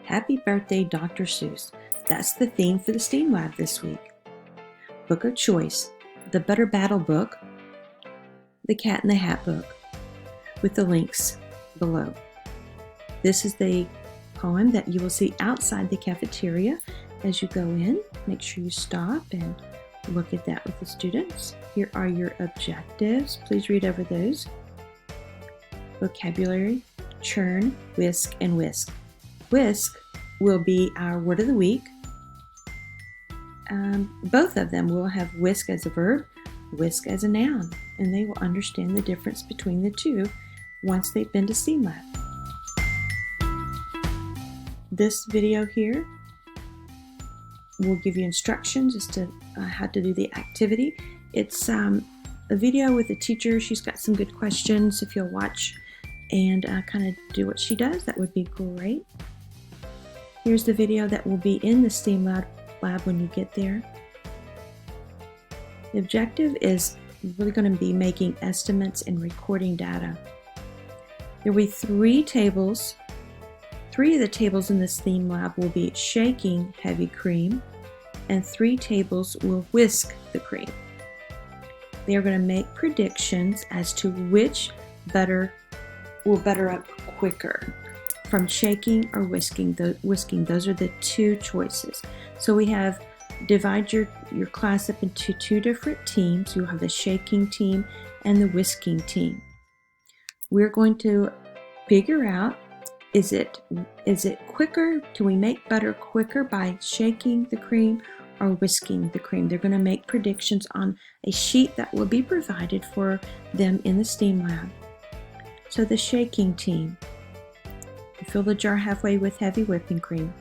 Happy birthday, Dr. Seuss. That's the theme for the STEAM Lab this week. Book of choice, the Butter Battle book, the Cat in the Hat book, with the links below. This is the poem that you will see outside the cafeteria as you go in. Make sure you stop and look at that with the students. Here are your objectives. Please read over those. Vocabulary, churn, whisk, and whisk. Whisk will be our word of the week. Both of them will have whisk as a verb, whisk as a noun, and they will understand the difference between the two once they've been to STEAM Lab. This video here will give you instructions as to how to do the activity. It's a video with a teacher. She's got some good questions. If you'll watch and kind of do what she does, that would be great. Here's the video that will be in the STEAM lab when you get there. The objective is really going to be making estimates and recording data. There will be 3 tables. 3 of the tables in the STEAM lab will be shaking heavy cream, and 3 tables will whisk the cream. They are going to make predictions as to which butter will butter up quicker, from shaking or whisking. Those are the 2 choices. So we have divide your class up into 2 different teams. You'll have the shaking team and the whisking team. We're going to figure out, is it quicker? Can we make butter quicker by shaking the cream or whisking the cream? They're going to make predictions on a sheet that will be provided for them in the STEAM lab. So the shaking team, fill the jar halfway with heavy whipping cream.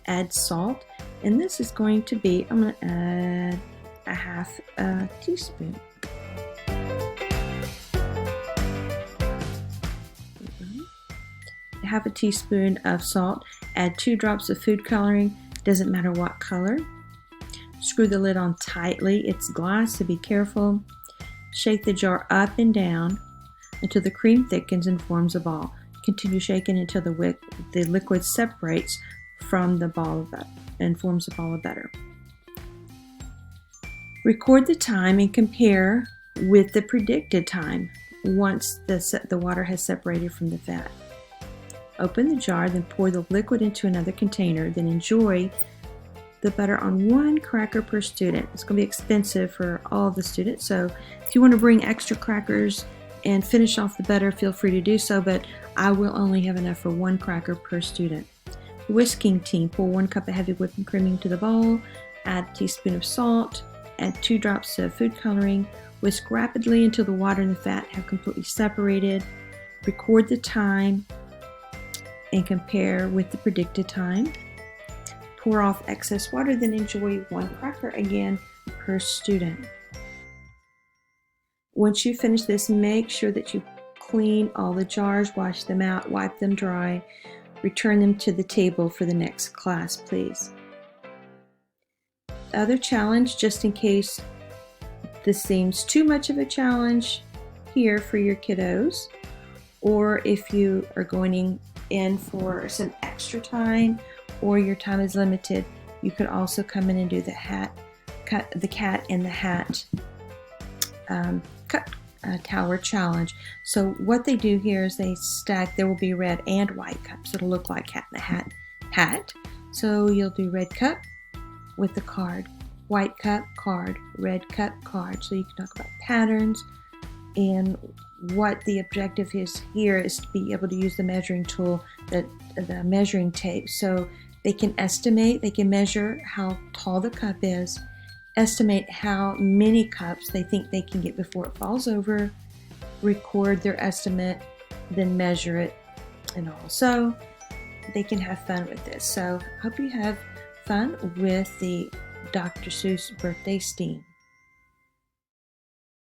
Add salt, and this is going to be, I'm going to add a half a teaspoon. Half a teaspoon of salt. Add 2 drops of food coloring, doesn't matter what color. Screw the lid on tightly. It's glass, so be careful. Shake the jar up and down until the cream thickens and forms a ball. Continue shaking until the liquid separates from the ball of butter and forms a ball of butter. Record the time and compare with the predicted time once the water has separated from the fat. Open the jar, then pour the liquid into another container, then enjoy the butter on 1 cracker per student. It's going to be expensive for all of the students, so if you want to bring extra crackers and finish off the butter, feel free to do so, but I will only have enough for 1 cracker per student. Whisking team, pour 1 cup of heavy whipping cream into the bowl, add a teaspoon of salt, add 2 drops of food coloring, whisk rapidly until the water and the fat have completely separated. Record the time and compare with the predicted time. Pour off excess water, then enjoy 1 cracker again per student. Once you finish this, make sure that you clean all the jars, wash them out, wipe them dry, return them to the table for the next class, please. The other challenge, just in case this seems too much of a challenge here for your kiddos, or if you are going in for some extra time or your time is limited, you could also come in and do the cat in the hat cup tower challenge. So what they do here is they stack, there will be red and white cups. It'll look like cat in the hat. So you'll do red cup with the card, white cup, card, red cup, card. So you can talk about patterns, and what the objective is here is to be able to use the measuring tool, the measuring tape, so they can estimate, they can measure how tall the cup is, estimate how many cups they think they can get before it falls over, record their estimate, then measure it, and all. So they can have fun with this. So hope you have fun with the Dr. Seuss birthday STEAM.